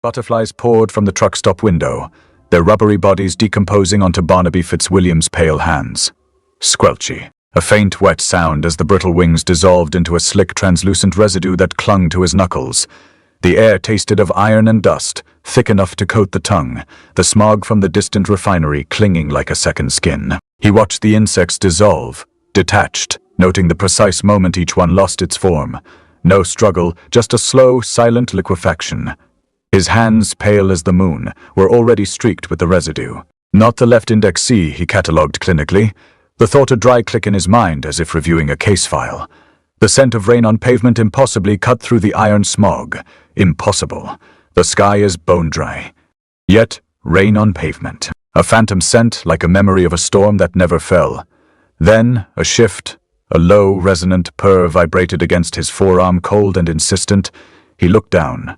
Butterflies poured from the truck stop window, their rubbery bodies decomposing onto Barnaby Fitzwilliam's pale hands. Squelchy. A faint, wet sound as the brittle wings dissolved into a slick, translucent residue that clung to his knuckles. The air tasted of iron and dust, thick enough to coat the tongue, the smog from the distant refinery clinging like a second skin. He watched the insects dissolve, detached, noting the precise moment each one lost its form. No struggle, just a slow, silent liquefaction. His hands, pale as the moon, were already streaked with the residue. Not the left index C, he catalogued clinically. The thought a dry click in his mind as if reviewing a case file. The scent of rain on pavement impossibly cut through the iron smog. Impossible. The sky is bone dry. Yet, rain on pavement. A phantom scent like a memory of a storm that never fell. Then, a shift. A low, resonant purr vibrated against his forearm, cold and insistent. He looked down.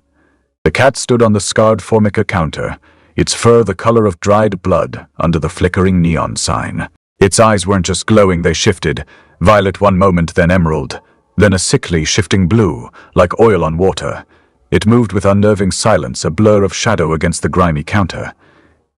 The cat stood on the scarred Formica counter, its fur the color of dried blood under the flickering neon sign. Its eyes weren't just glowing, they shifted. Violet one moment, then emerald. Then a sickly, shifting blue, like oil on water. It moved with unnerving silence, a blur of shadow against the grimy counter.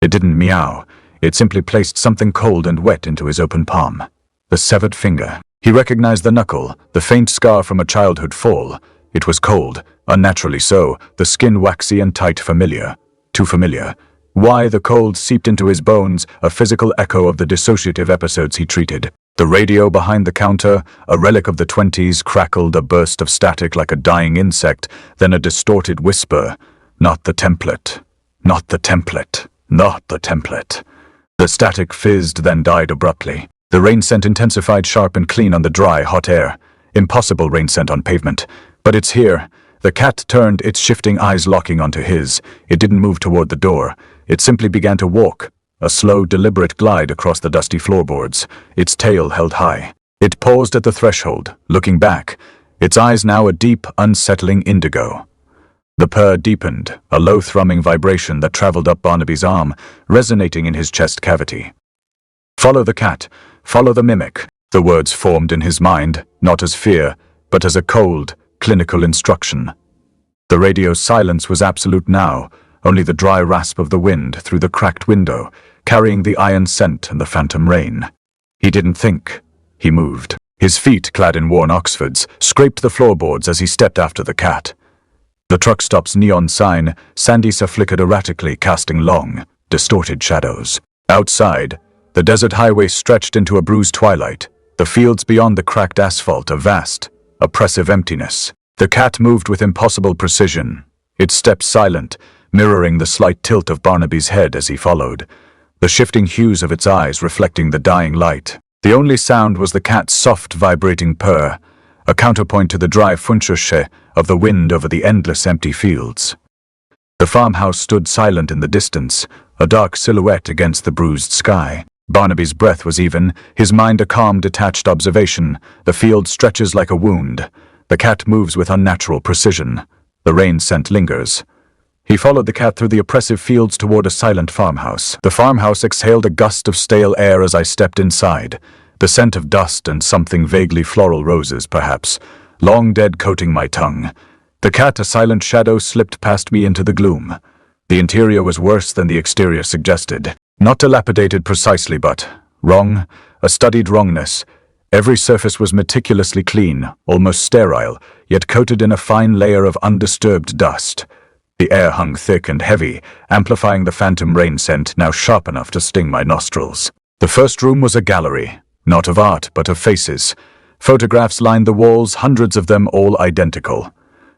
It didn't meow. It simply placed something cold and wet into his open palm. The severed finger. He recognized the knuckle, the faint scar from a childhood fall. It was cold, unnaturally so, the skin waxy and tight, familiar. Too familiar. Why the cold seeped into his bones, a physical echo of the dissociative episodes he treated. The radio behind the counter, a relic of the 20s, crackled, a burst of static like a dying insect, then a distorted whisper. Not the template. Not the template. Not the template. The static fizzed, then died abruptly. The rain scent intensified, sharp and clean on the dry, hot air. Impossible rain scent on pavement. But it's here. The cat turned, its shifting eyes locking onto his. It didn't move toward the door. It simply began to walk. A slow, deliberate glide across the dusty floorboards, its tail held high. It paused at the threshold, looking back, its eyes now a deep, unsettling indigo. The purr deepened, a low thrumming vibration that traveled up Barnaby's arm, resonating in his chest cavity. Follow the cat, follow the mimic. The words formed in his mind, not as fear, but as a cold, clinical instruction. The radio's silence was absolute now, only the dry rasp of the wind through the cracked window, carrying the iron scent and the phantom rain. He didn't think. He moved. His feet, clad in worn Oxfords, scraped the floorboards as he stepped after the cat. The truck stop's neon sign, Sandisa flickered erratically, casting long, distorted shadows. Outside, the desert highway stretched into a bruised twilight, the fields beyond the cracked asphalt a vast, oppressive emptiness. The cat moved with impossible precision, its steps silent, mirroring the slight tilt of Barnaby's head as he followed, the shifting hues of its eyes reflecting the dying light. The only sound was the cat's soft, vibrating purr, a counterpoint to the dry funchusche of the wind over the endless empty fields. The farmhouse stood silent in the distance, a dark silhouette against the bruised sky. Barnaby's breath was even, his mind a calm, detached observation. The field stretches like a wound. The cat moves with unnatural precision. The rain scent lingers. He followed the cat through the oppressive fields toward a silent farmhouse. The farmhouse exhaled a gust of stale air as I stepped inside. The scent of dust and something vaguely floral, roses perhaps, long dead, coating my tongue. The cat, a silent shadow, slipped past me into the gloom. The interior was worse than the exterior suggested. Not dilapidated precisely, but wrong, a studied wrongness. Every surface was meticulously clean, almost sterile, yet coated in a fine layer of undisturbed dust. The air hung thick and heavy, amplifying the phantom rain scent, now sharp enough to sting my nostrils. The first room was a gallery, not of art, but of faces. Photographs lined the walls, hundreds of them, all identical.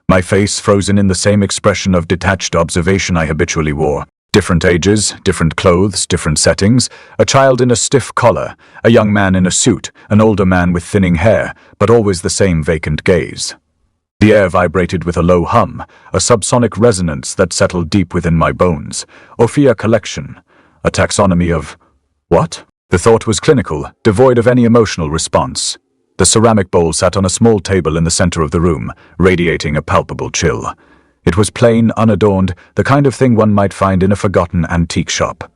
My face frozen in the same expression of detached observation I habitually wore. Different ages, different clothes, different settings, a child in a stiff collar, a young man in a suit, an older man with thinning hair, but always the same vacant gaze. The air vibrated with a low hum, a subsonic resonance that settled deep within my bones. Ophia collection, a taxonomy of... what? The thought was clinical, devoid of any emotional response. The ceramic bowl sat on a small table in the center of the room, radiating a palpable chill. It was plain, unadorned, the kind of thing one might find in a forgotten antique shop.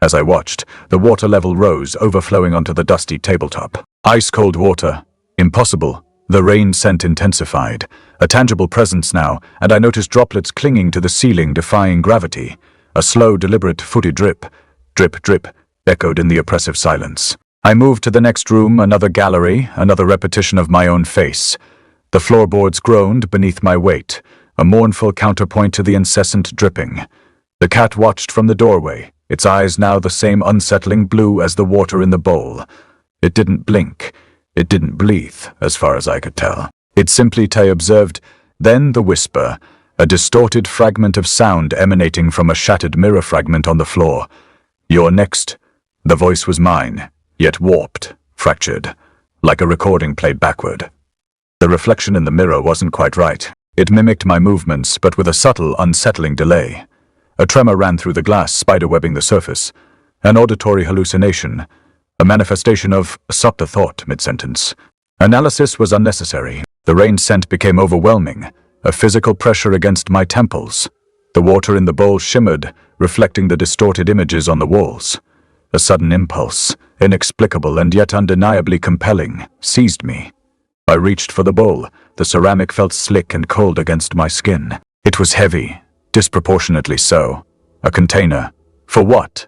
As I watched, the water level rose, overflowing onto the dusty tabletop. Ice-cold water. Impossible. The rain scent intensified, a tangible presence now, and I noticed droplets clinging to the ceiling, defying gravity. A slow, deliberate, footy drip, drip, drip, echoed in the oppressive silence. I moved to the next room, another gallery, another repetition of my own face. The floorboards groaned beneath my weight, a mournful counterpoint to the incessant dripping. The cat watched from the doorway, its eyes now the same unsettling blue as the water in the bowl. It didn't blink. It didn't breathe, as far as I could tell. It simply, I observed, then the whisper, a distorted fragment of sound emanating from a shattered mirror fragment on the floor. "You're next." The voice was mine, yet warped, fractured, like a recording played backward. The reflection in the mirror wasn't quite right. It mimicked my movements, but with a subtle, unsettling delay. A tremor ran through the glass, spiderwebbing the surface. An auditory hallucination. A manifestation of subtle thought mid-sentence. Analysis was unnecessary. The rain scent became overwhelming, a physical pressure against my temples. The water in the bowl shimmered, reflecting the distorted images on the walls. A sudden impulse, inexplicable and yet undeniably compelling, seized me. I reached for the bowl. The ceramic felt slick and cold against my skin. It was heavy, disproportionately so. A container. For what?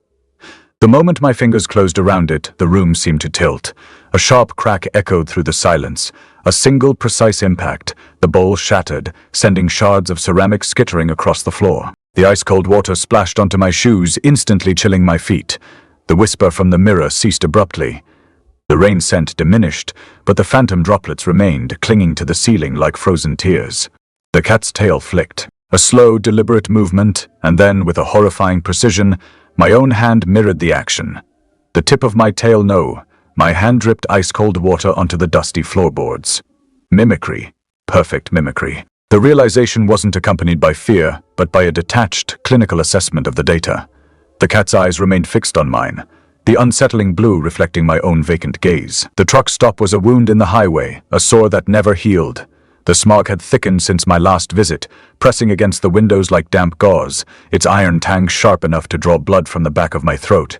The moment my fingers closed around it, the room seemed to tilt. A sharp crack echoed through the silence. A single precise impact. The bowl shattered, sending shards of ceramic skittering across the floor. The ice-cold water splashed onto my shoes, instantly chilling my feet. The whisper from the mirror ceased abruptly. The rain scent diminished, but the phantom droplets remained, clinging to the ceiling like frozen tears. The cat's tail flicked. A slow, deliberate movement, and then, with a horrifying precision, my own hand mirrored the action. The tip of my tail, no. My hand dripped ice-cold water onto the dusty floorboards. Mimicry. Perfect mimicry. The realization wasn't accompanied by fear, but by a detached, clinical assessment of the data. The cat's eyes remained fixed on mine, the unsettling blue reflecting my own vacant gaze. The truck stop was a wound in the highway, a sore that never healed. The smog had thickened since my last visit, pressing against the windows like damp gauze, its iron tang sharp enough to draw blood from the back of my throat.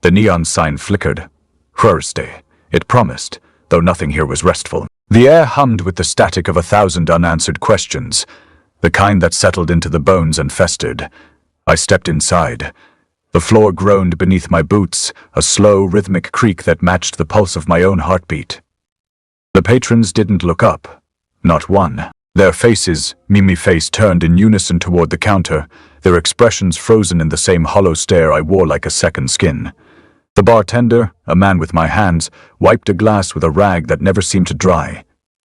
The neon sign flickered. Thursday, it promised, though nothing here was restful. The air hummed with the static of 1,000 unanswered questions, the kind that settled into the bones and festered. I stepped inside. The floor groaned beneath my boots, a slow, rhythmic creak that matched the pulse of my own heartbeat. The patrons didn't look up. Not one. Their faces, Mimi-face, turned in unison toward the counter, their expressions frozen in the same hollow stare I wore like a second skin. The bartender, a man with my hands, wiped a glass with a rag that never seemed to dry.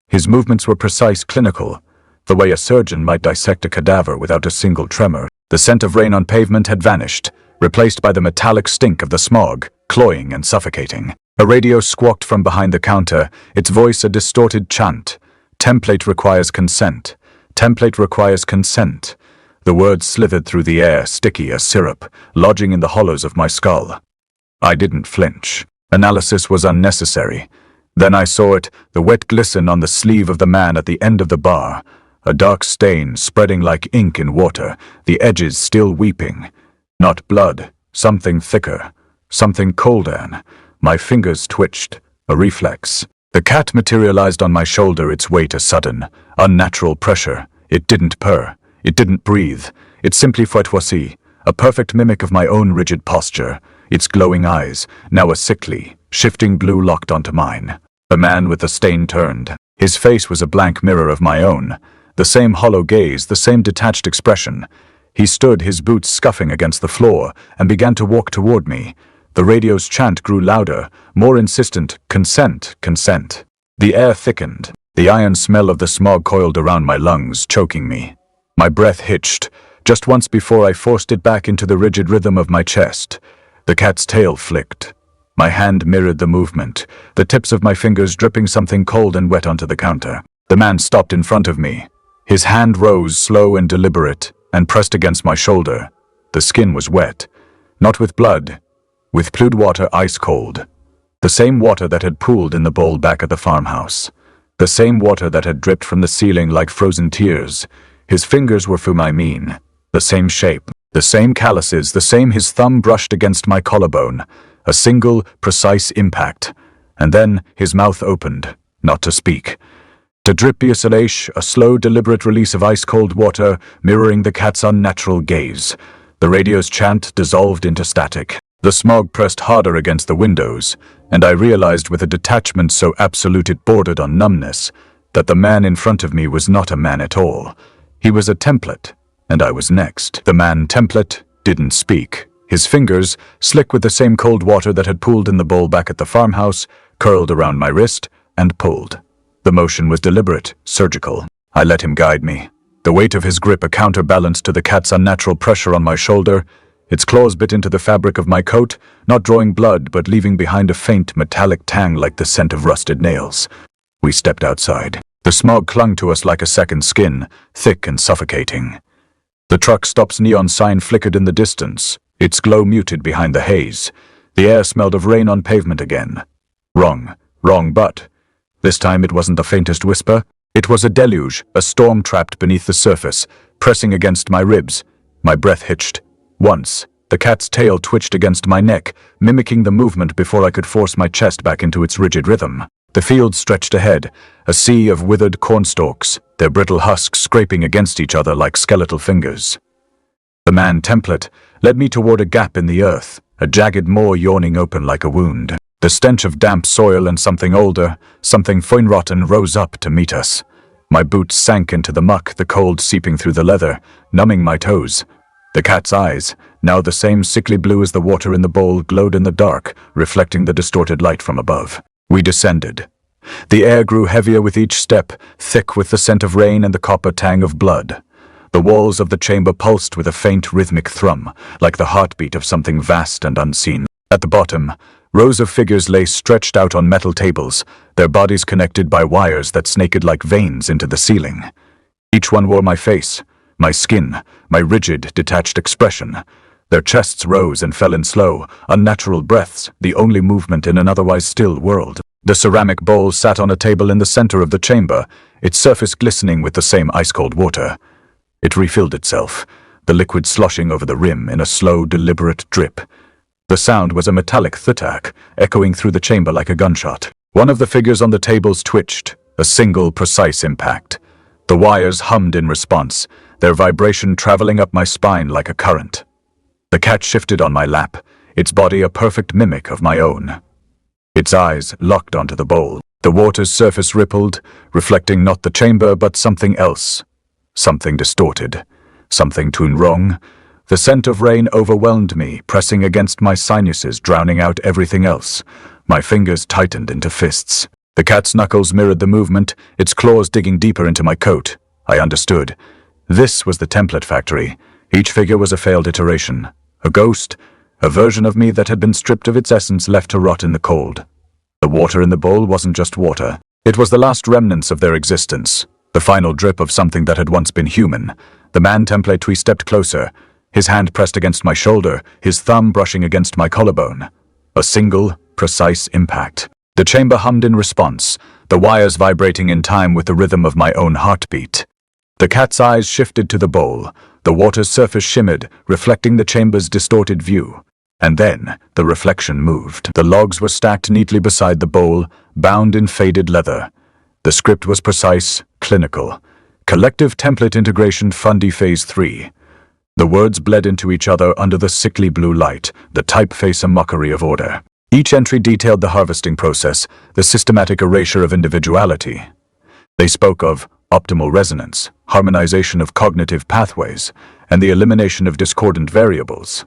His movements were precise, clinical, the way a surgeon might dissect a cadaver without a single tremor. The scent of rain on pavement had vanished, replaced by the metallic stink of the smog, cloying and suffocating. A radio squawked from behind the counter, its voice a distorted chant. Template requires consent. Template requires consent. The words slithered through the air, sticky as syrup, lodging in the hollows of my skull. I didn't flinch. Analysis was unnecessary. Then I saw it, the wet glisten on the sleeve of the man at the end of the bar. A dark stain spreading like ink in water, the edges still weeping. Not blood, something thicker, something colder. My fingers twitched, a reflex. The cat materialized on my shoulder, its weight a sudden, unnatural pressure. It didn't purr. It didn't breathe. It simply foitoisie, a perfect mimic of my own rigid posture. Its glowing eyes, now a sickly, shifting blue, locked onto mine. The man with the stain turned. His face was a blank mirror of my own. The same hollow gaze, the same detached expression. He stood, his boots scuffing against the floor, and began to walk toward me. The radio's chant grew louder, more insistent. Consent, consent. The air thickened. The iron smell of the smog coiled around my lungs, choking me. My breath hitched, just once before I forced it back into the rigid rhythm of my chest. The cat's tail flicked. My hand mirrored the movement, the tips of my fingers dripping something cold and wet onto the counter. The man stopped in front of me. His hand rose, slow and deliberate, and pressed against my shoulder. The skin was wet, not with blood, with fluid water, ice cold. The same water that had pooled in the bowl back at the farmhouse. The same water that had dripped from the ceiling like frozen tears. His fingers were Fumai-mean. The same shape, the same calluses, the same. His thumb brushed against my collarbone. A single, precise impact. And then his mouth opened, not to speak. To drip-isolation, a slow, deliberate release of ice-cold water mirroring the cat's unnatural gaze. The radio's chant dissolved into static. The smog pressed harder against the windows, and I realized with a detachment so absolute it bordered on numbness that the man in front of me was not a man at all. He was a template, and I was next. The man template didn't speak. His fingers, slick with the same cold water that had pooled in the bowl back at the farmhouse, curled around my wrist and pulled. The motion was deliberate, surgical. I let him guide me. The weight of his grip a counterbalance to the cat's unnatural pressure on my shoulder. Its claws bit into the fabric of my coat, not drawing blood but leaving behind a faint metallic tang like the scent of rusted nails. We stepped outside. The smog clung to us like a second skin, thick and suffocating. The truck stop's neon sign flickered in the distance, its glow muted behind the haze. The air smelled of rain on pavement again. Wrong, but this time it wasn't the faintest whisper. It was a deluge, a storm trapped beneath the surface, pressing against my ribs. My breath hitched. Once, the cat's tail twitched against my neck, mimicking the movement before I could force my chest back into its rigid rhythm. The field stretched ahead, a sea of withered cornstalks, their brittle husks scraping against each other like skeletal fingers. The man template led me toward a gap in the earth, a jagged maw yawning open like a wound. The stench of damp soil and something older, something fine-rotten, rose up to meet us. My boots sank into the muck, the cold seeping through the leather, numbing my toes. The cat's eyes, now the same sickly blue as the water in the bowl, glowed in the dark, reflecting the distorted light from above. We descended. The air grew heavier with each step, thick with the scent of rain and the copper tang of blood. The walls of the chamber pulsed with a faint rhythmic thrum, like the heartbeat of something vast and unseen. At the bottom, rows of figures lay stretched out on metal tables, their bodies connected by wires that snaked like veins into the ceiling. Each one wore my face, my skin, my rigid, detached expression. Their chests rose and fell in slow, unnatural breaths, the only movement in an otherwise still world. The ceramic bowl sat on a table in the center of the chamber, its surface glistening with the same ice-cold water. It refilled itself, the liquid sloshing over the rim in a slow, deliberate drip. The sound was a metallic thutak, echoing through the chamber like a gunshot. One of the figures on the tables twitched, a single, precise impact. The wires hummed in response, their vibration traveling up my spine like a current. The cat shifted on my lap, its body a perfect mimic of my own. Its eyes locked onto the bowl. The water's surface rippled, reflecting not the chamber but something else. Something distorted, something tuned wrong. The scent of rain overwhelmed me, pressing against my sinuses, drowning out everything else. My fingers tightened into fists. The cat's knuckles mirrored the movement, its claws digging deeper into my coat. I understood. This was the template factory. Each figure was a failed iteration. A ghost, a version of me that had been stripped of its essence, left to rot in the cold. The water in the bowl wasn't just water. It was the last remnants of their existence, the final drip of something that had once been human. The man template stepped closer, his hand pressed against my shoulder, his thumb brushing against my collarbone. A single, precise impact. The chamber hummed in response, the wires vibrating in time with the rhythm of my own heartbeat. The cat's eyes shifted to the bowl. The water's surface shimmered, reflecting the chamber's distorted view. And then, the reflection moved. The logs were stacked neatly beside the bowl, bound in faded leather. The script was precise, clinical. Collective Template Integration Fundy Phase 3. The words bled into each other under the sickly blue light, the typeface a mockery of order. Each entry detailed the harvesting process, the systematic erasure of individuality. They spoke of optimal resonance, harmonization of cognitive pathways, and the elimination of discordant variables.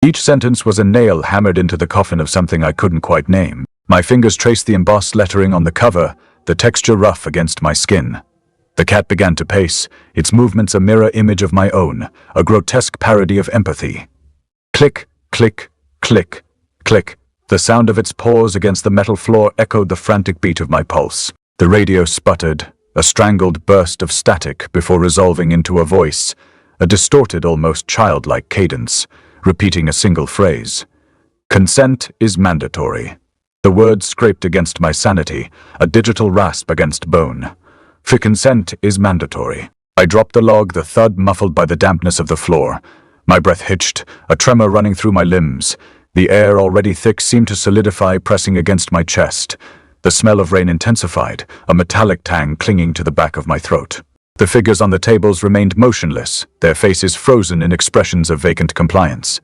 Each sentence was a nail hammered into the coffin of something I couldn't quite name. My fingers traced the embossed lettering on the cover, the texture rough against my skin. The cat began to pace, its movements a mirror image of my own, a grotesque parody of empathy. Click, click, click, click. The sound of its paws against the metal floor echoed the frantic beat of my pulse. The radio sputtered, a strangled burst of static before resolving into a voice, a distorted, almost childlike cadence, repeating a single phrase. Consent is mandatory. The words scraped against my sanity, a digital rasp against bone. For consent is mandatory. I dropped the log, the thud muffled by the dampness of the floor. My breath hitched, a tremor running through my limbs. The air, already thick, seemed to solidify, pressing against my chest. The smell of rain intensified, a metallic tang clinging to the back of my throat. The figures on the tables remained motionless, their faces frozen in expressions of vacant compliance.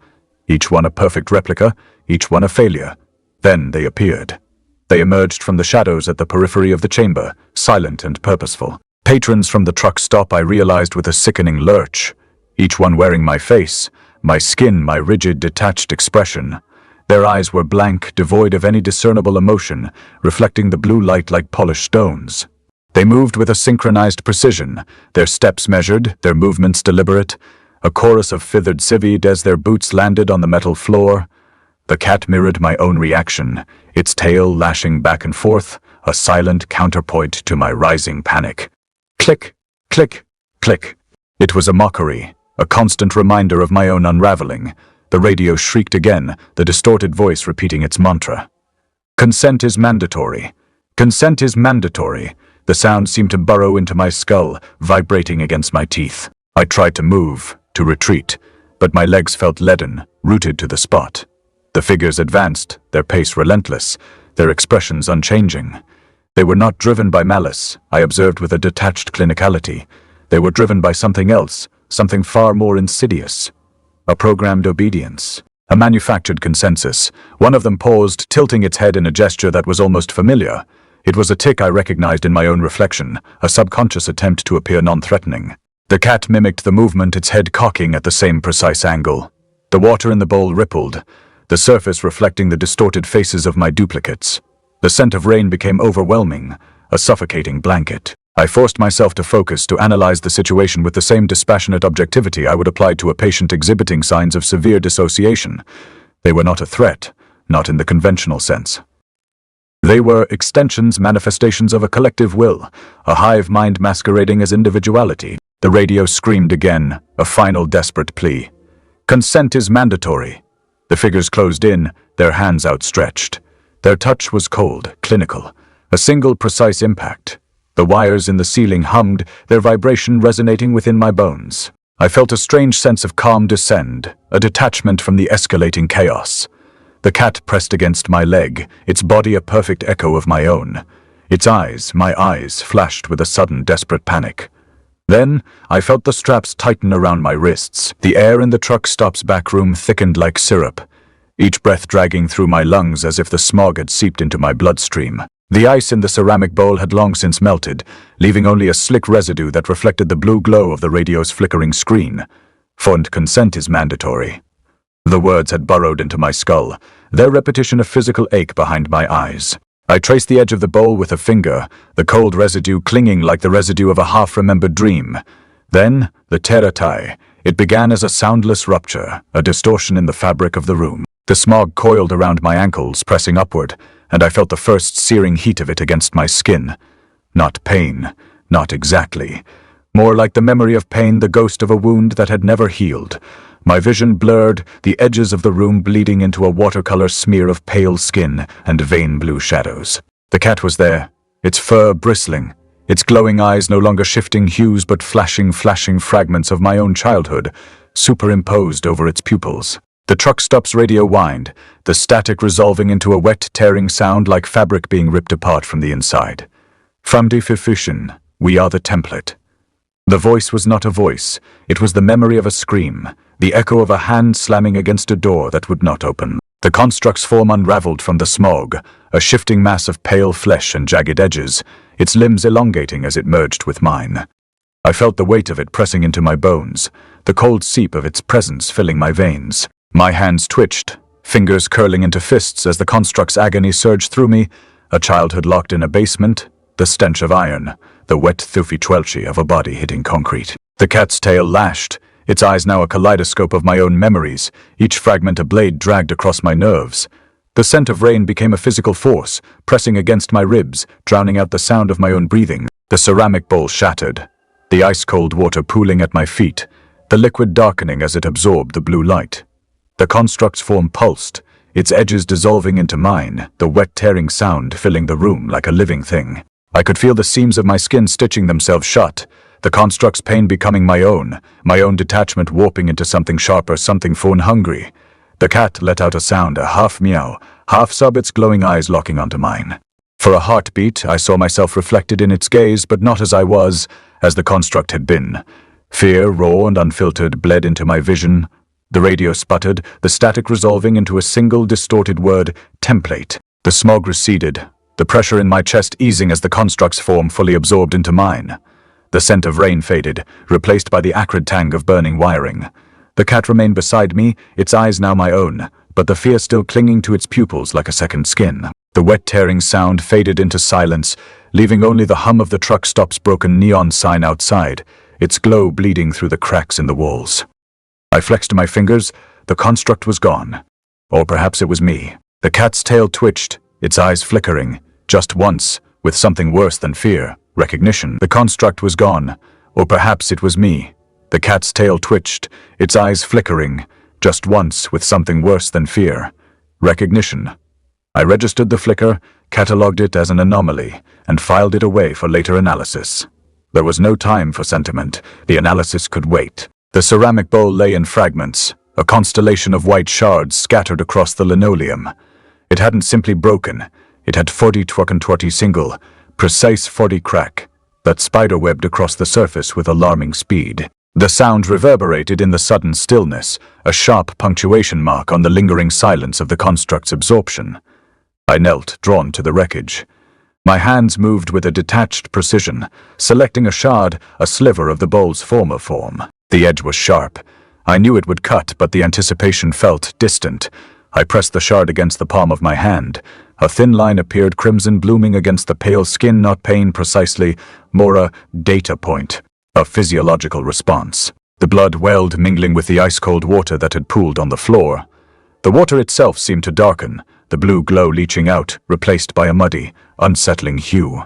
Each one a perfect replica, each one a failure. Then they appeared. They emerged from the shadows at the periphery of the chamber, silent and purposeful. Patrons from the truck stop, I realized with a sickening lurch. Each one wearing my face, my skin, my rigid, detached expression. Their eyes were blank, devoid of any discernible emotion, reflecting the blue light like polished stones. They moved with a synchronized precision, their steps measured, their movements deliberate, a chorus of feathered civid as their boots landed on the metal floor. The cat mirrored my own reaction, its tail lashing back and forth, a silent counterpoint to my rising panic. Click, click, click. It was a mockery, a constant reminder of my own unraveling. The radio shrieked again, the distorted voice repeating its mantra. Consent is mandatory. Consent is mandatory. The sound seemed to burrow into my skull, vibrating against my teeth. I tried to move, to retreat, but my legs felt leaden, rooted to the spot. The figures advanced, their pace relentless, their expressions unchanging. They were not driven by malice, I observed with a detached clinicality. They were driven by something else, something far more insidious. A programmed obedience. A manufactured consensus. One of them paused, tilting its head in a gesture that was almost familiar. It was a tic I recognized in my own reflection, a subconscious attempt to appear non-threatening. The cat mimicked the movement, its head cocking at the same precise angle. The water in the bowl rippled, the surface reflecting the distorted faces of my duplicates. The scent of rain became overwhelming, a suffocating blanket. I forced myself to focus, to analyze the situation with the same dispassionate objectivity I would apply to a patient exhibiting signs of severe dissociation. They were not a threat, not in the conventional sense. They were extensions, manifestations of a collective will, a hive mind masquerading as individuality. The radio screamed again, a final desperate plea. Consent is mandatory. The figures closed in, their hands outstretched. Their touch was cold, clinical, a single precise impact. The wires in the ceiling hummed, their vibration resonating within my bones. I felt a strange sense of calm descend, a detachment from the escalating chaos. The cat pressed against my leg, its body a perfect echo of my own. Its eyes, my eyes, flashed with a sudden desperate panic. Then, I felt the straps tighten around my wrists. The air in the truck stop's back room thickened like syrup, each breath dragging through my lungs as if the smog had seeped into my bloodstream. The ice in the ceramic bowl had long since melted, leaving only a slick residue that reflected the blue glow of the radio's flickering screen. Fond consent is mandatory. The words had burrowed into my skull, their repetition a physical ache behind my eyes. I traced the edge of the bowl with a finger, the cold residue clinging like the residue of a half-remembered dream. Then, the teratai. It began as a soundless rupture, a distortion in the fabric of the room. The smog coiled around my ankles, pressing upward, and I felt the first searing heat of it against my skin. Not pain, not exactly. More like the memory of pain, the ghost of a wound that had never healed. My vision blurred, the edges of the room bleeding into a watercolor smear of pale skin and vein blue shadows. The cat was there, its fur bristling, its glowing eyes no longer shifting hues but flashing fragments of my own childhood, superimposed over its pupils. The truck stop's radio whined, the static resolving into a wet, tearing sound like fabric being ripped apart from the inside. From die Verfügung, we are the template. The voice was not a voice, it was the memory of a scream, the echo of a hand slamming against a door that would not open. The construct's form unraveled from the smog, a shifting mass of pale flesh and jagged edges, its limbs elongating as it merged with mine. I felt the weight of it pressing into my bones, the cold seep of its presence filling my veins. My hands twitched, fingers curling into fists as the construct's agony surged through me, a childhood locked in a basement, the stench of iron, the wet thufi of a body hitting concrete. The cat's tail lashed, its eyes now a kaleidoscope of my own memories, each fragment a blade dragged across my nerves. The scent of rain became a physical force, pressing against my ribs, drowning out the sound of my own breathing. The ceramic bowl shattered, the ice-cold water pooling at my feet, the liquid darkening as it absorbed the blue light. The construct's form pulsed, its edges dissolving into mine, the wet tearing sound filling the room like a living thing. I could feel the seams of my skin stitching themselves shut, the construct's pain becoming my own detachment warping into something sharper, something fawn-hungry. The cat let out a sound, a half meow, half sob, its glowing eyes locking onto mine. For a heartbeat, I saw myself reflected in its gaze, but not as I was, as the construct had been. Fear, raw and unfiltered, bled into my vision. The radio sputtered, the static resolving into a single distorted word, template. The smog receded, the pressure in my chest easing as the construct's form fully absorbed into mine. The scent of rain faded, replaced by the acrid tang of burning wiring. The cat remained beside me, its eyes now my own, but the fear still clinging to its pupils like a second skin. The wet tearing sound faded into silence, leaving only the hum of the truck stop's broken neon sign outside, its glow bleeding through the cracks in the walls. I flexed my fingers. The construct was gone. Or perhaps it was me. The cat's tail twitched, its eyes flickering, just once, with something worse than fear, recognition. The construct was gone. Or perhaps it was me. The cat's tail twitched, its eyes flickering, just once, with something worse than fear, recognition. I registered the flicker, catalogued it as an anomaly, and filed it away for later analysis. There was no time for sentiment. The analysis could wait. The ceramic bowl lay in fragments, a constellation of white shards scattered across the linoleum. It hadn't simply broken. It had 40 twerk single, precise 40 crack, that spiderwebbed across the surface with alarming speed. The sound reverberated in the sudden stillness, a sharp punctuation mark on the lingering silence of the construct's absorption. I knelt, drawn to the wreckage. My hands moved with a detached precision, selecting a shard, a sliver of the bowl's former form. The edge was sharp. I knew it would cut, but the anticipation felt distant. I pressed the shard against the palm of my hand. A thin line appeared, crimson blooming against the pale skin, not pain precisely, more a data point, a physiological response. The blood welled, mingling with the ice-cold water that had pooled on the floor. The water itself seemed to darken, the blue glow leaching out, replaced by a muddy, unsettling hue.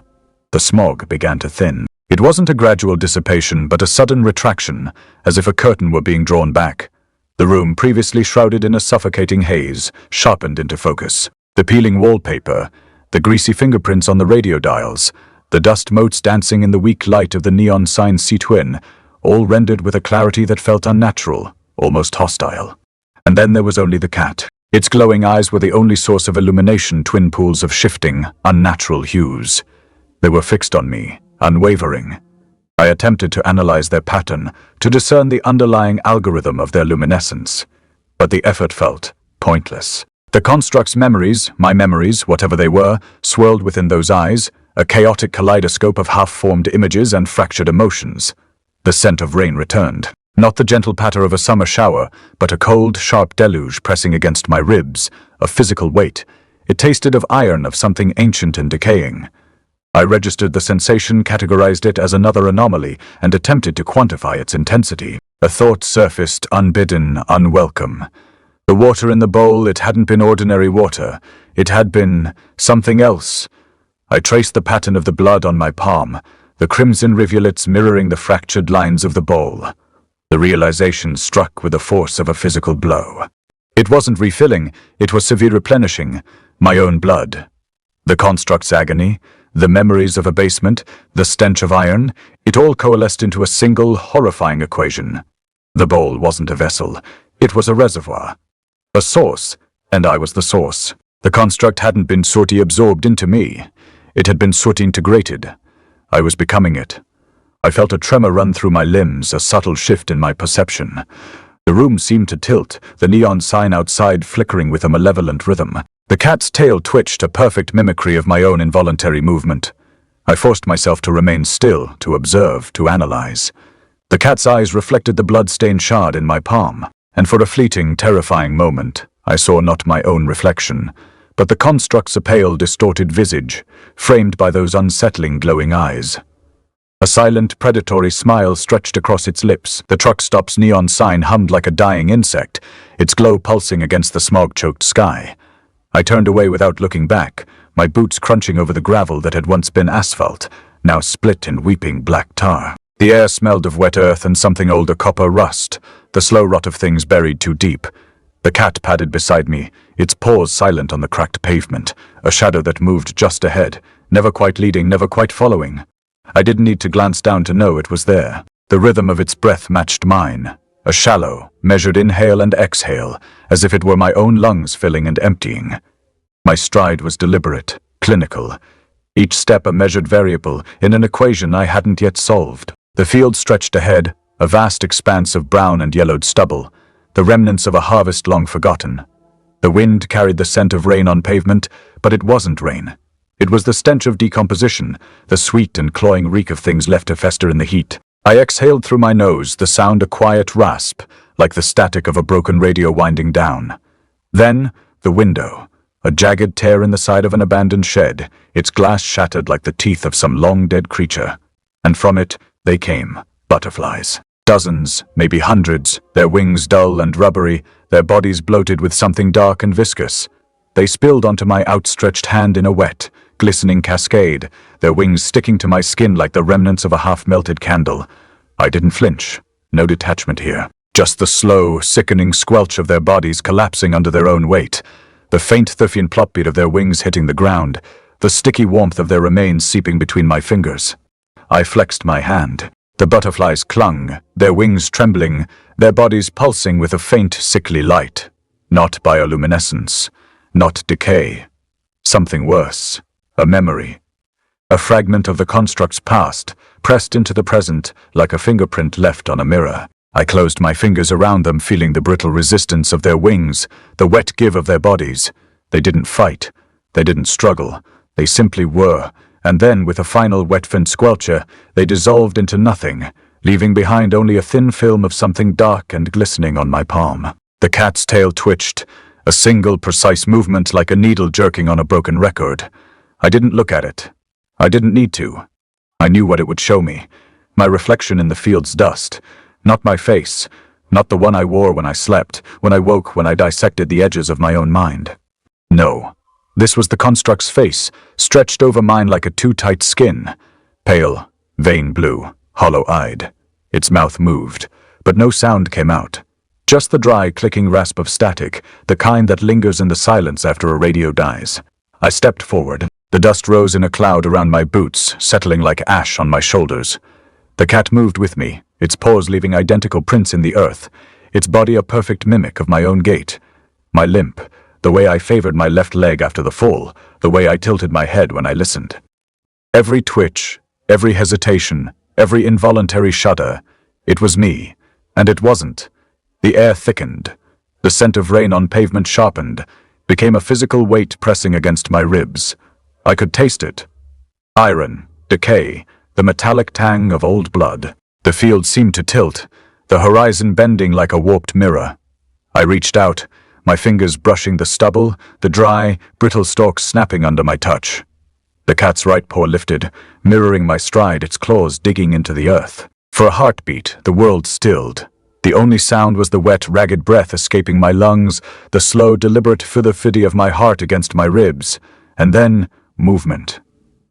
The smog began to thin. It wasn't a gradual dissipation, but a sudden retraction, as if a curtain were being drawn back. The room, previously shrouded in a suffocating haze, sharpened into focus. The peeling wallpaper, the greasy fingerprints on the radio dials, the dust motes dancing in the weak light of the neon sign C-twin, all rendered with a clarity that felt unnatural, almost hostile. And then there was only the cat. Its glowing eyes were the only source of illumination, twin pools of shifting, unnatural hues. They were fixed on me, unwavering. I attempted to analyze their pattern, to discern the underlying algorithm of their luminescence. But the effort felt pointless. The construct's memories, my memories, whatever they were, swirled within those eyes, a chaotic kaleidoscope of half-formed images and fractured emotions. The scent of rain returned. Not the gentle patter of a summer shower, but a cold, sharp deluge pressing against my ribs, a physical weight. It tasted of iron, of something ancient and decaying. I registered the sensation, categorized it as another anomaly, and attempted to quantify its intensity. A thought surfaced, unbidden, unwelcome. The water in the bowl, it hadn't been ordinary water. It had been something else. I traced the pattern of the blood on my palm, the crimson rivulets mirroring the fractured lines of the bowl. The realization struck with the force of a physical blow. It wasn't refilling, it was severe replenishing, my own blood. The construct's agony, the memories of abasement, the stench of iron, it all coalesced into a single, horrifying equation. The bowl wasn't a vessel, it was a reservoir. A source, and I was the source. The construct hadn't been sortie absorbed into me. It had been sortie integrated. I was becoming it. I felt a tremor run through my limbs, a subtle shift in my perception. The room seemed to tilt, the neon sign outside flickering with a malevolent rhythm. The cat's tail twitched, a perfect mimicry of my own involuntary movement. I forced myself to remain still, to observe, to analyze. The cat's eyes reflected the blood-stained shard in my palm, and for a fleeting, terrifying moment, I saw not my own reflection, but the construct's a pale, distorted visage, framed by those unsettling, glowing eyes. A silent, predatory smile stretched across its lips. The truck stop's neon sign hummed like a dying insect, its glow pulsing against the smog-choked sky. I turned away without looking back, my boots crunching over the gravel that had once been asphalt, now split in weeping black tar. The air smelled of wet earth and something older, copper rust, the slow rot of things buried too deep. The cat padded beside me, its paws silent on the cracked pavement, a shadow that moved just ahead, never quite leading, never quite following. I didn't need to glance down to know it was there. The rhythm of its breath matched mine, a shallow, measured inhale and exhale, as if it were my own lungs filling and emptying. My stride was deliberate, clinical. each step a measured variable in an equation I hadn't yet solved. The field stretched ahead, a vast expanse of brown and yellowed stubble, the remnants of a harvest long forgotten. The wind carried the scent of rain on pavement, but it wasn't rain. It was the stench of decomposition, the sweet and cloying reek of things left to fester in the heat. I exhaled through my nose, the sound a quiet rasp, like the static of a broken radio winding down. Then, the window, a jagged tear in the side of an abandoned shed, its glass shattered like the teeth of some long-dead creature. And from it, they came, butterflies. Dozens, maybe hundreds, their wings dull and rubbery, their bodies bloated with something dark and viscous. They spilled onto my outstretched hand in a wet, glistening cascade, their wings sticking to my skin like the remnants of a half-melted candle. I didn't flinch. No detachment here. Just the slow, sickening squelch of their bodies collapsing under their own weight, the faint Thuffian plop beat of their wings hitting the ground, the sticky warmth of their remains seeping between my fingers. I flexed my hand. The butterflies clung, their wings trembling, their bodies pulsing with a faint, sickly light. Not bioluminescence, not decay. Something worse. A memory. A fragment of the construct's past, pressed into the present like a fingerprint left on a mirror. I closed my fingers around them, feeling the brittle resistance of their wings, the wet give of their bodies. They didn't fight. They didn't struggle. They simply were. And then, with a final wet faint squelcher, they dissolved into nothing, leaving behind only a thin film of something dark and glistening on my palm. The cat's tail twitched, a single precise movement like a needle jerking on a broken record. I didn't look at it. I didn't need to. I knew what it would show me. My reflection in the field's dust. Not my face. Not the one I wore when I slept, when I woke, when I dissected the edges of my own mind. No. This was the construct's face, stretched over mine like a too-tight skin. Pale, vein blue, hollow-eyed. Its mouth moved, but no sound came out. Just the dry, clicking rasp of static, the kind that lingers in the silence after a radio dies. I stepped forward. The dust rose in a cloud around my boots, settling like ash on my shoulders. The cat moved with me, its paws leaving identical prints in the earth, its body a perfect mimic of my own gait. My limp, the way I favored my left leg after the fall, the way I tilted my head when I listened. Every twitch, every hesitation, every involuntary shudder, it was me, and it wasn't. The air thickened. The scent of rain on pavement sharpened, became a physical weight pressing against my ribs. I could taste it. Iron, decay, the metallic tang of old blood. The field seemed to tilt, the horizon bending like a warped mirror. I reached out, my fingers brushing the stubble, the dry, brittle stalks snapping under my touch. The cat's right paw lifted, mirroring my stride, its claws digging into the earth. For a heartbeat, the world stilled. The only sound was the wet, ragged breath escaping my lungs, the slow, deliberate fiddy of my heart against my ribs, and then movement.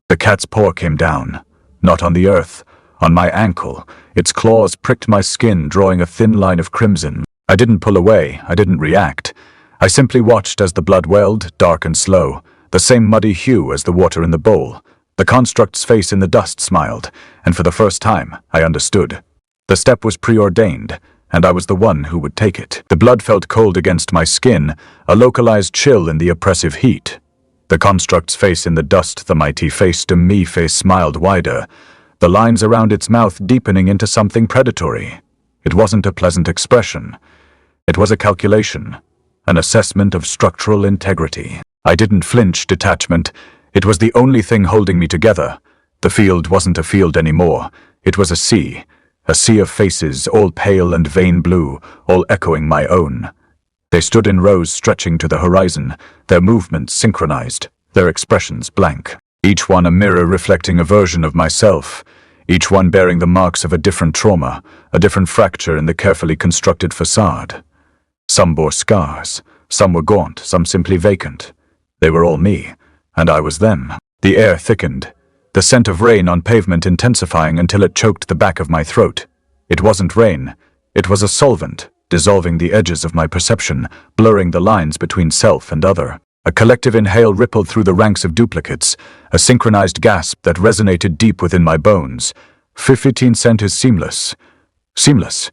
The cat's paw came down, not on the earth, on my ankle. Its claws pricked my skin, drawing a thin line of crimson. I didn't pull away, I didn't react. I simply watched as the blood welled, dark and slow, the same muddy hue as the water in the bowl. The construct's face in the dust smiled, and for the first time, I understood. The step was preordained, and I was the one who would take it. The blood felt cold against my skin, a localized chill in the oppressive heat. The construct's face in the dust, the mighty face to me face smiled wider, the lines around its mouth deepening into something predatory. It wasn't a pleasant expression. It was a calculation, an assessment of structural integrity. I didn't flinch, detachment. It was the only thing holding me together. The field wasn't a field anymore. It was a sea of faces, all pale and vein blue, all echoing my own. They stood in rows stretching to the horizon, their movements synchronized, their expressions blank. Each one a mirror reflecting a version of myself, each one bearing the marks of a different trauma, a different fracture in the carefully constructed facade. Some bore scars, some were gaunt, some simply vacant. They were all me, and I was them. The air thickened, the scent of rain on pavement intensifying until it choked the back of my throat. It wasn't rain, it was a solvent, dissolving the edges of my perception, blurring the lines between self and other. A collective inhale rippled through the ranks of duplicates, a synchronized gasp that resonated deep within my bones. 15 cent is seamless. Seamless.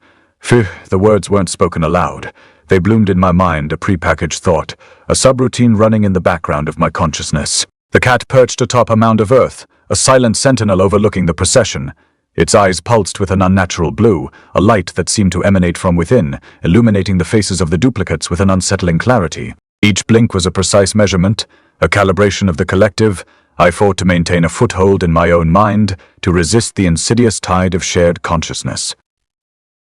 The words weren't spoken aloud. They bloomed in my mind, a prepackaged thought, a subroutine running in the background of my consciousness. The cat perched atop a mound of earth, a silent sentinel overlooking the procession. Its eyes pulsed with an unnatural blue, a light that seemed to emanate from within, illuminating the faces of the duplicates with an unsettling clarity. Each blink was a precise measurement, a calibration of the collective. I fought to maintain a foothold in my own mind, to resist the insidious tide of shared consciousness.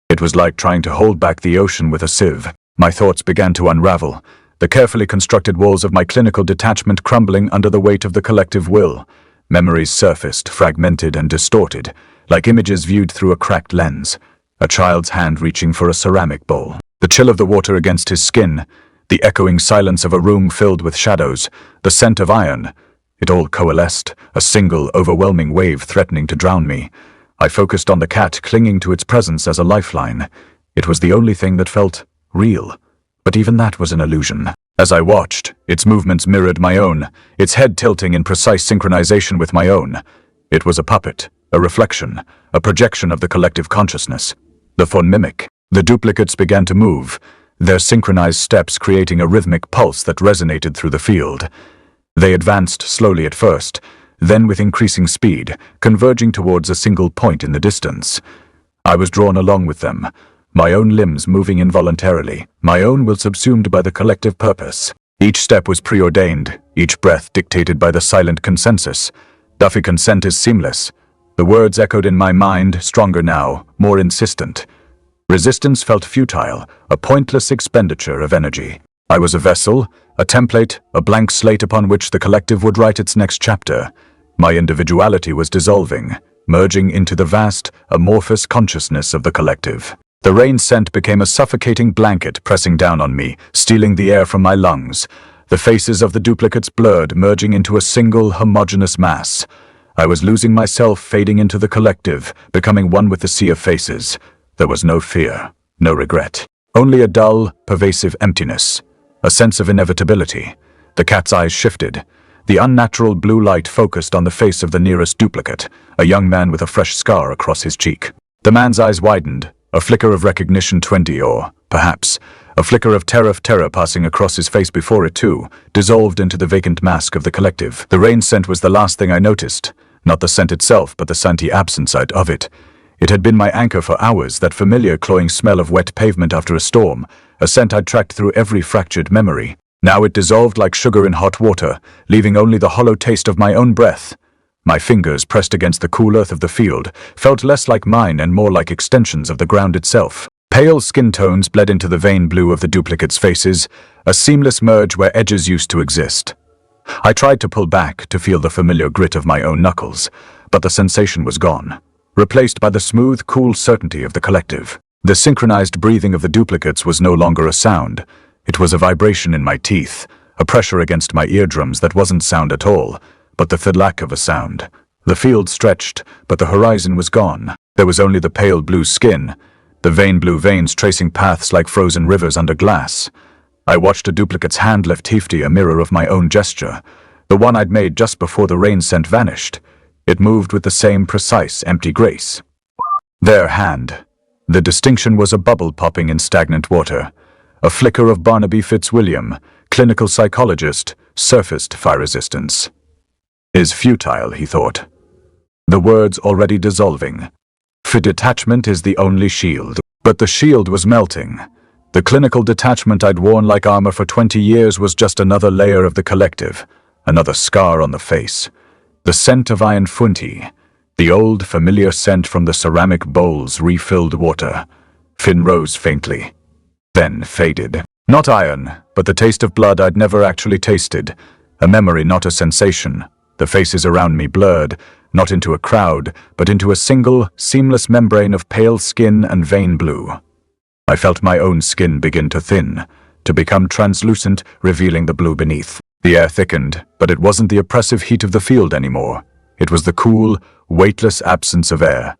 It was like trying to hold back the ocean with a sieve. My thoughts began to unravel, the carefully constructed walls of my clinical detachment crumbling under the weight of the collective will. Memories surfaced, fragmented and distorted, like images viewed through a cracked lens. A child's hand reaching for a ceramic bowl. The chill of the water against his skin, the echoing silence of a room filled with shadows, the scent of iron. It all coalesced, a single, overwhelming wave threatening to drown me. I focused on the cat, clinging to its presence as a lifeline. It was the only thing that felt real. But even that was an illusion. As I watched, its movements mirrored my own, its head tilting in precise synchronization with my own. It was a puppet, a reflection, a projection of the collective consciousness. The phone mimic. The duplicates began to move, their synchronized steps creating a rhythmic pulse that resonated through the field. They advanced slowly at first, then with increasing speed, converging towards a single point in the distance. I was drawn along with them, my own limbs moving involuntarily, my own will subsumed by the collective purpose. Each step was preordained, each breath dictated by the silent consensus. Duffy consent is seamless. The words echoed in my mind, stronger now, more insistent. Resistance felt futile, a pointless expenditure of energy. I was a vessel, a template, a blank slate upon which the collective would write its next chapter. My individuality was dissolving, merging into the vast, amorphous consciousness of the collective. The rain scent became a suffocating blanket pressing down on me, stealing the air from my lungs. The faces of the duplicates blurred, merging into a single, homogeneous mass. I was losing myself, fading into the collective, becoming one with the sea of faces. There was no fear, no regret. Only a dull, pervasive emptiness. A sense of inevitability. The cat's eyes shifted. The unnatural blue light focused on the face of the nearest duplicate, a young man with a fresh scar across his cheek. The man's eyes widened, a flicker of recognition 20 or, perhaps, a flicker of terror passing across his face before it too, dissolved into the vacant mask of the collective. The rain scent was the last thing I noticed. Not the scent itself, but the santy absence of it. It had been my anchor for hours, that familiar cloying smell of wet pavement after a storm, a scent I'd tracked through every fractured memory. Now it dissolved like sugar in hot water, leaving only the hollow taste of my own breath. My fingers, pressed against the cool earth of the field, felt less like mine and more like extensions of the ground itself. Pale skin tones bled into the vein blue of the duplicates' faces, a seamless merge where edges used to exist. I tried to pull back to feel the familiar grit of my own knuckles, but the sensation was gone, replaced by the smooth, cool certainty of the collective. The synchronized breathing of the duplicates was no longer a sound. It was a vibration in my teeth, a pressure against my eardrums that wasn't sound at all, but the lack of a sound. The field stretched, but the horizon was gone. There was only the pale blue skin, the blue veins tracing paths like frozen rivers under glass. I watched a duplicate's hand lift hefty, a mirror of my own gesture, the one I'd made just before the rain scent vanished. It moved with the same precise, empty grace. Their hand. The distinction was a bubble popping in stagnant water. A flicker of Barnaby Fitzwilliam, clinical psychologist, surfaced fire resistance. Is futile, he thought. The words already dissolving. For detachment is the only shield. But the shield was melting. The clinical detachment I'd worn like armor for 20 years was just another layer of the collective, another scar on the face. The scent of iron funti, the old familiar scent from the ceramic bowls refilled water. Fin rose faintly, then faded. Not iron, but the taste of blood I'd never actually tasted. A memory, not a sensation. The faces around me blurred, not into a crowd, but into a single, seamless membrane of pale skin and vein blue. I felt my own skin begin to thin, to become translucent, revealing the blue beneath. The air thickened, but it wasn't the oppressive heat of the field anymore. It was the cool, weightless absence of air.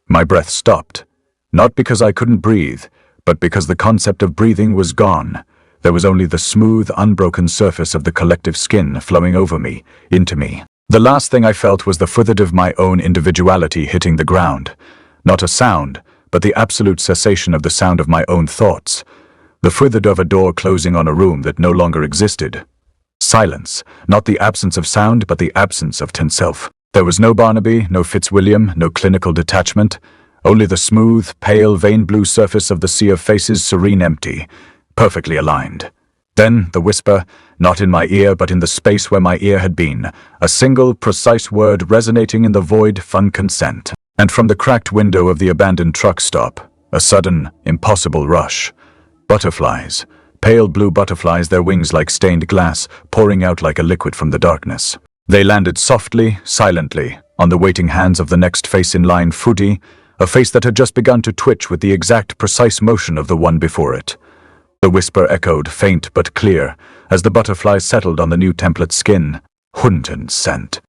My breath stopped, not because I couldn't breathe, but because the concept of breathing was gone. There was only the smooth, unbroken surface of the collective skin flowing over me, into me. The last thing I felt was the foothid of my own individuality hitting the ground. Not a sound, but the absolute cessation of the sound of my own thoughts. The foothid of a door closing on a room that no longer existed. Silence, not the absence of sound, but the absence of tinself. There was no Barnaby, no Fitzwilliam, no clinical detachment, only the smooth, pale, vein blue surface of the sea of faces, serene empty, perfectly aligned. Then the whisper, not in my ear but in the space where my ear had been, a single, precise word resonating in the void, fun consent. And from the cracked window of the abandoned truck stop, a sudden, impossible rush. Butterflies, pale blue butterflies, their wings like stained glass, pouring out like a liquid from the darkness. They landed softly, silently, on the waiting hands of the next face in line, Footy, a face that had just begun to twitch with the exact precise motion of the one before it. The whisper echoed, faint but clear, as the butterflies settled on the new template's skin. Hunden's scent.